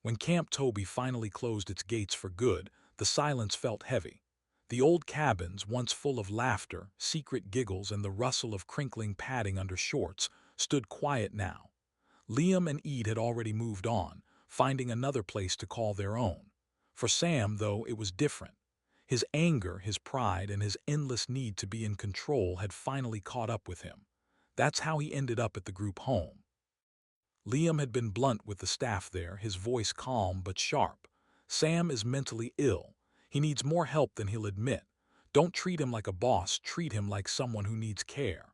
When Camp Toby finally closed its gates for good, the silence felt heavy. The old cabins, once full of laughter, secret giggles, and the rustle of crinkling padding under shorts, stood quiet now. Liam and Ede had already moved on, finding another place to call their own. For Sam, though, it was different. His anger, his pride, and his endless need to be in control had finally caught up with him. That's how he ended up at the group home. Liam had been blunt with the staff there, his voice calm but sharp. Sam is mentally ill. He needs more help than he'll admit. Don't treat him like a boss, treat him like someone who needs care.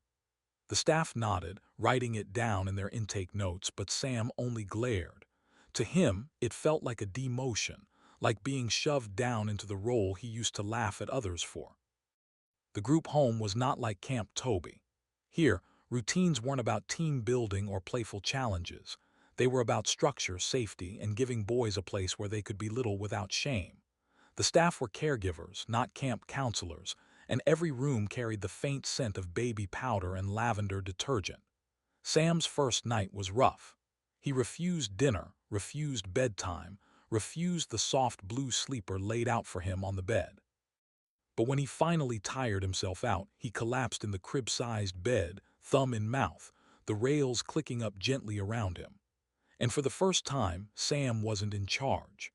The staff nodded, writing it down in their intake notes, but Sam only glared. To him, it felt like a demotion, like being shoved down into the role he used to laugh at others for. The group home was not like Camp Toby. Here, routines weren't about team building or playful challenges. They were about structure, safety, and giving boys a place where they could be little without shame. The staff were caregivers, not camp counselors, and every room carried the faint scent of baby powder and lavender detergent. Sam's first night was rough. He refused dinner, refused bedtime, refused the soft blue sleeper laid out for him on the bed. But when he finally tired himself out, he collapsed in the crib-sized bed, thumb in mouth, the rails clicking up gently around him. And for the first time, Sam wasn't in charge.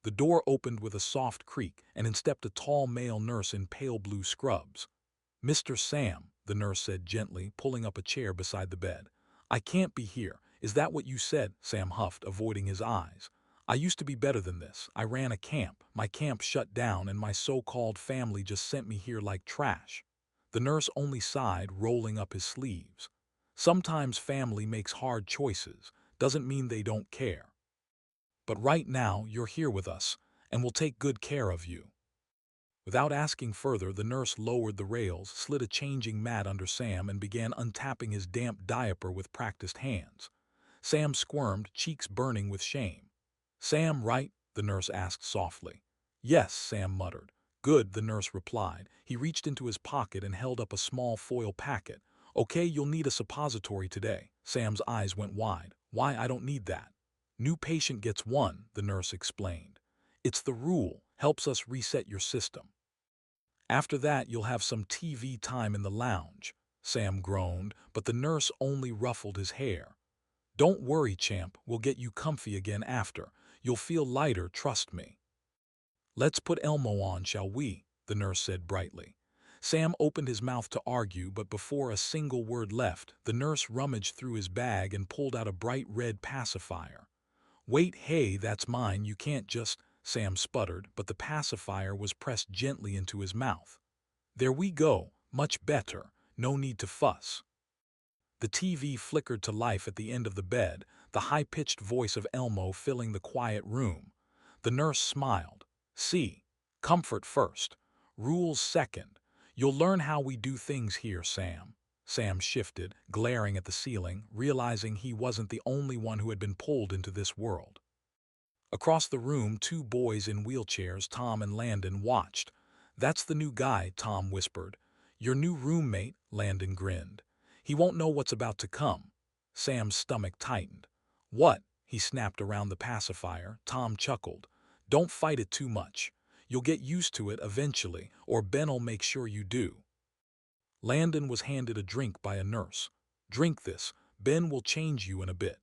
The door opened with a soft creak, and in stepped a tall male nurse in pale blue scrubs. "Mr. Sam," the nurse said gently, pulling up a chair beside the bed. "I can't be here. Is that what you said?" Sam huffed, avoiding his eyes. "I used to be better than this. I ran a camp. My camp shut down, and my so-called family just sent me here like trash." The nurse only sighed, rolling up his sleeves. "Sometimes family makes hard choices. Doesn't mean they don't care. But right now, you're here with us, and we'll take good care of you." Without asking further, the nurse lowered the rails, slid a changing mat under Sam, and began untapping his damp diaper with practiced hands. Sam squirmed, cheeks burning with shame. "Sam, right?" the nurse asked softly. "Yes," Sam muttered. "Good," the nurse replied. He reached into his pocket and held up a small foil packet. "Okay, you'll need a suppository today." Sam's eyes went wide. "Why, I don't need that." "New patient gets one," the nurse explained. "It's the rule, helps us reset your system. After that, you'll have some TV time in the lounge." Sam groaned, but the nurse only ruffled his hair. "Don't worry, champ, we'll get you comfy again after. You'll feel lighter, trust me." "Let's put Elmo on, shall we?" the nurse said brightly. Sam opened his mouth to argue, but before a single word left, the nurse rummaged through his bag and pulled out a bright red pacifier. "Wait, hey, that's mine, you can't just—" Sam sputtered, but the pacifier was pressed gently into his mouth. "There we go, much better, no need to fuss." The TV flickered to life at the end of the bed, the high-pitched voice of Elmo filling the quiet room. The nurse smiled. "See, comfort first, rules second. You'll learn how we do things here, Sam." Sam shifted, glaring at the ceiling, realizing he wasn't the only one who had been pulled into this world. Across the room, two boys in wheelchairs, Tom and Landon, watched. "That's the new guy," Tom whispered. "Your new roommate," Landon grinned. "He won't know what's about to come." Sam's stomach tightened. "What?" he snapped around the pacifier. Tom chuckled. "Don't fight it too much. You'll get used to it eventually, or Ben'll make sure you do." Landon was handed a drink by a nurse. "Drink this. Ben will change you in a bit."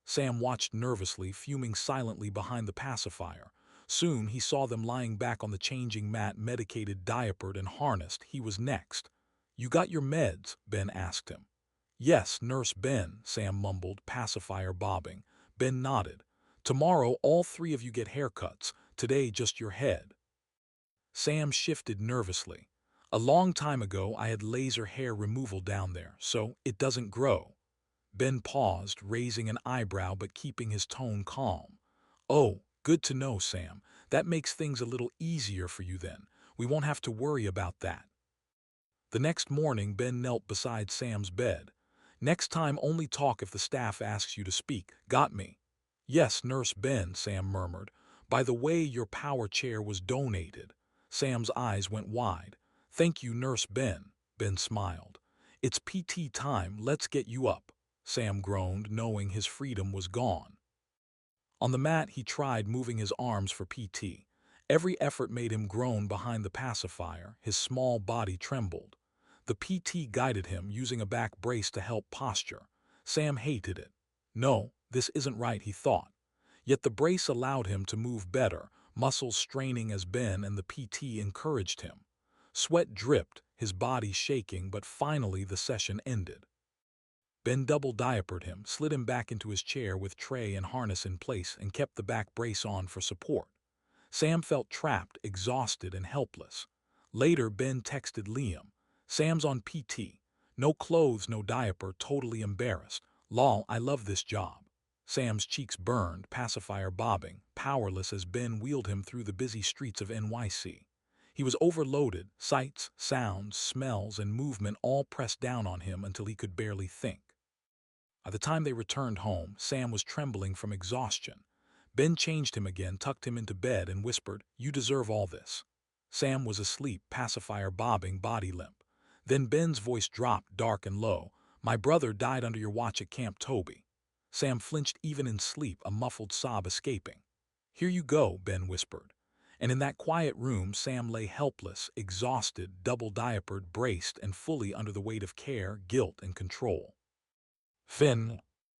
Sam watched nervously, fuming silently behind the pacifier. Soon he saw them lying back on the changing mat, medicated, diapered, and harnessed. He was next. "You got your meds?" Ben asked him. "Yes, Nurse Ben," Sam mumbled, pacifier bobbing. Ben nodded. "Tomorrow all three of you get haircuts. Today just your head." Sam shifted nervously. "A long time ago I had laser hair removal down there, so it doesn't grow." Ben paused, raising an eyebrow but keeping his tone calm. "Oh, good to know, Sam. That makes things a little easier for you then. We won't have to worry about that." The next morning, Ben knelt beside Sam's bed. "Next time only talk if the staff asks you to speak. Got me?" "Yes, Nurse Ben," Sam murmured. "By the way, your power chair was donated." Sam's eyes went wide. "Thank you, Nurse Ben." Ben smiled. "It's PT time, let's get you up." Sam groaned, knowing his freedom was gone. On the mat, he tried moving his arms for PT. Every effort made him groan behind the pacifier, his small body trembled. The PT guided him, using a back brace to help posture. Sam hated it. No, this isn't right, he thought. Yet the brace allowed him to move better, muscles straining as Ben and the PT encouraged him. Sweat dripped, his body shaking, but finally the session ended. Ben double diapered him, slid him back into his chair with tray and harness in place, and kept the back brace on for support. Sam felt trapped, exhausted, and helpless. Later, Ben texted Liam. Sam's on PT. No clothes, no diaper, totally embarrassed. Lol, I love this job. Sam's cheeks burned, pacifier bobbing, powerless as Ben wheeled him through the busy streets of NYC. He was overloaded, sights, sounds, smells, and movement all pressed down on him until he could barely think. By the time they returned home, Sam was trembling from exhaustion. Ben changed him again, tucked him into bed, and whispered, "You deserve all this." Sam was asleep, pacifier bobbing, body limp. Then Ben's voice dropped, dark and low. "My brother died under your watch at Camp Toby." Sam flinched even in sleep, a muffled sob escaping. "Here you go," Ben whispered. And in that quiet room, Sam lay helpless, exhausted, double-diapered, braced, and fully under the weight of care, guilt, and control. Finn,